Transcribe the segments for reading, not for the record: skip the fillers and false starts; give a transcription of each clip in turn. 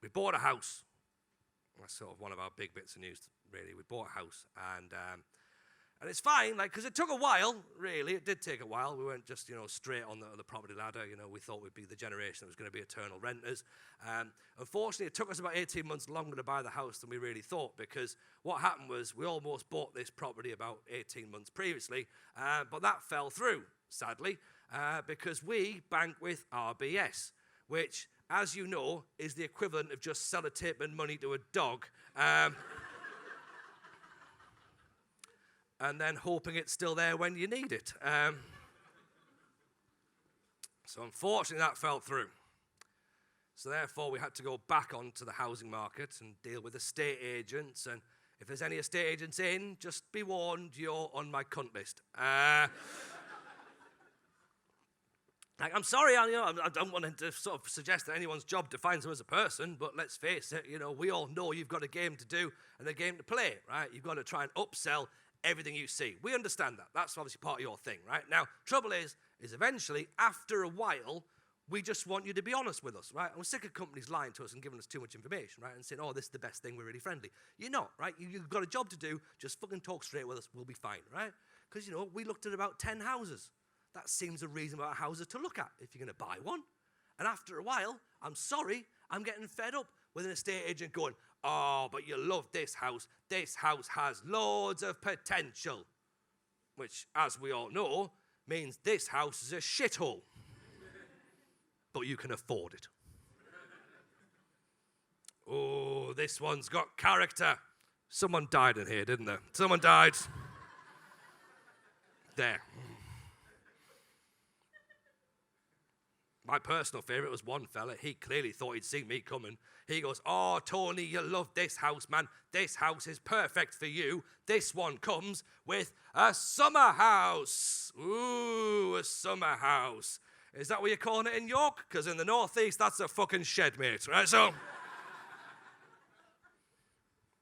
we bought a house. That's sort of one of our big bits of news, really. We bought a house, and it's fine, like, because it took a while, really. It did take a while. We weren't just, straight on the property ladder. We thought we'd be the generation that was going to be eternal renters. Unfortunately, it took us about 18 months longer to buy the house than we really thought, because what happened was we almost bought this property about 18 months previously, but that fell through, sadly, because we bank with RBS, which, as you know, is the equivalent of just sellotaping money to a dog. And then hoping it's still there when you need it. So unfortunately, that fell through. So therefore, we had to go back onto the housing market and deal with estate agents. And if there's any estate agents in, just be warned, you're on my cunt list. I'm sorry, I don't want to sort of suggest that anyone's job defines them as a person, but let's face it, we all know you've got a game to do and a game to play, right? You've got to try and upsell everything you see. We understand that. That's obviously part of your thing, right? Now, trouble is eventually, after a while, we just want you to be honest with us, right? And we're sick of companies lying to us and giving us too much information, right? And saying, oh, this is the best thing, we're really friendly. You're not, right? You've got a job to do. Just fucking talk straight with us. We'll be fine, right? Because, we looked at about 10 houses. That seems a reasonable amount of houses to look at if you're going to buy one. And after a while, I'm sorry, I'm getting fed up with an estate agent going, oh, but you love this house. This house has loads of potential. Which, as we all know, means this house is a shithole. But you can afford it. Oh, this one's got character. Someone died in here, didn't there? Someone died. There. My personal favourite was one fella. He clearly thought he'd seen me coming. He goes, oh, Tony, you love this house, man. This house is perfect for you. This one comes with a summer house. Ooh, a summer house. Is that what you're calling it in York? Because in the northeast, that's a fucking shed, mate, right? So,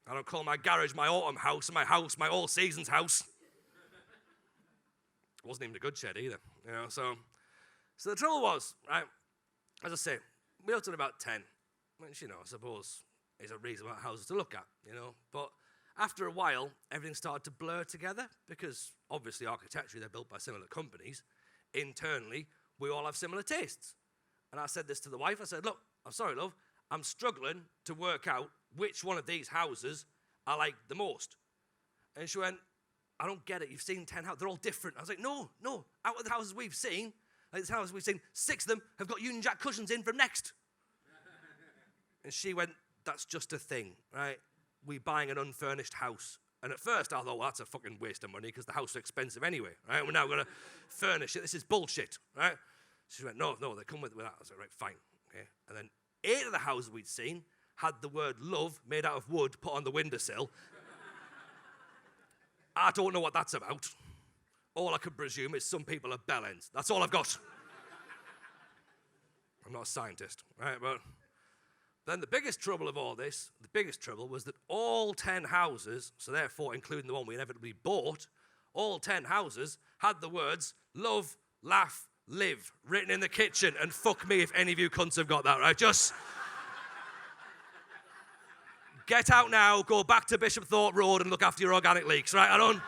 I don't call my garage my autumn house and my house my all-seasons house. It wasn't even a good shed either, So the trouble was, right, as I say, we looked at about 10, which, I suppose is a reasonable amount of houses to look at, But after a while, everything started to blur together because, obviously, architecturally, they're built by similar companies. Internally, we all have similar tastes. And I said this to the wife. I said, look, I'm sorry, love, I'm struggling to work out which one of these houses I like the most. And she went, I don't get it. You've seen 10 houses. They're all different. I was like, no. Out of the houses we've seen, this house we've seen, 6 of them have got Union Jack cushions in from Next. And she went, that's just a thing, right? We're buying an unfurnished house. And at first I thought, well, that's a fucking waste of money because the house is expensive anyway, right? We're now going to furnish it. This is bullshit, right? She went, no, they come with that. I was like, right, fine. Okay. And then 8 of the houses we'd seen had the word love made out of wood put on the windowsill. I don't know what that's about. All I can presume is some people are bellends. That's all I've got. I'm not a scientist, right? But then the biggest trouble of all this, was that all 10 houses, so therefore including the one we inevitably bought, all 10 houses had the words love, laugh, live written in the kitchen. And fuck me if any of you cunts have got that, right? Just get out now, go back to Bishop Thorpe Road and look after your organic leeks, right? I don't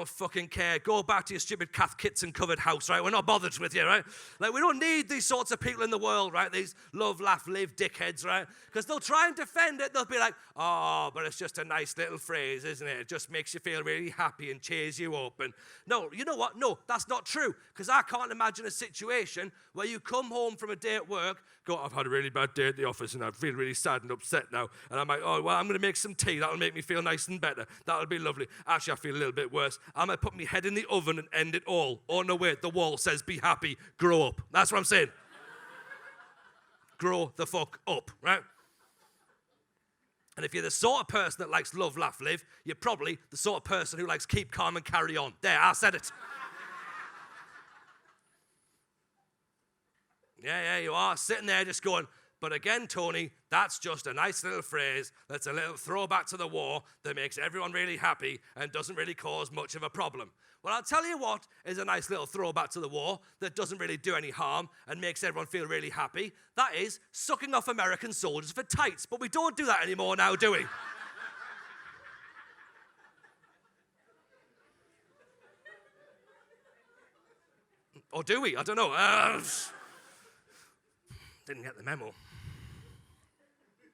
fucking care. Go back to your stupid Cath Kitson covered house, right? We're not bothered with you, right? Like, we don't need these sorts of people in the world, right? These love, laugh, live dickheads, right? Because they'll try and defend it. They'll be like, oh, but it's just a nice little phrase, isn't it? It just makes you feel really happy and cheers you up. And no, you know what? No, that's not true. Because I can't imagine a situation where you come home from a day at work, go, I've had a really bad day at the office and I feel really sad and upset now. And I'm like, oh, well, I'm going to make some tea. That'll make me feel nice and better. That'll be lovely. Actually, I feel a little bit worse. I'm going to put my head in the oven and end it all. Oh, no, wait, the wall says be happy, grow up. That's what I'm saying. Grow the fuck up, right? And if you're the sort of person that likes love, laugh, live, you're probably the sort of person who likes keep calm and carry on. There, I said it. Yeah, you are sitting there just going, But again, Tony, that's just a nice little phrase that's a little throwback to the war that makes everyone really happy and doesn't really cause much of a problem. Well, I'll tell you what is a nice little throwback to the war that doesn't really do any harm and makes everyone feel really happy. That is sucking off American soldiers for tights. But we don't do that anymore now, do we? Or do we? I don't know. Didn't get the memo.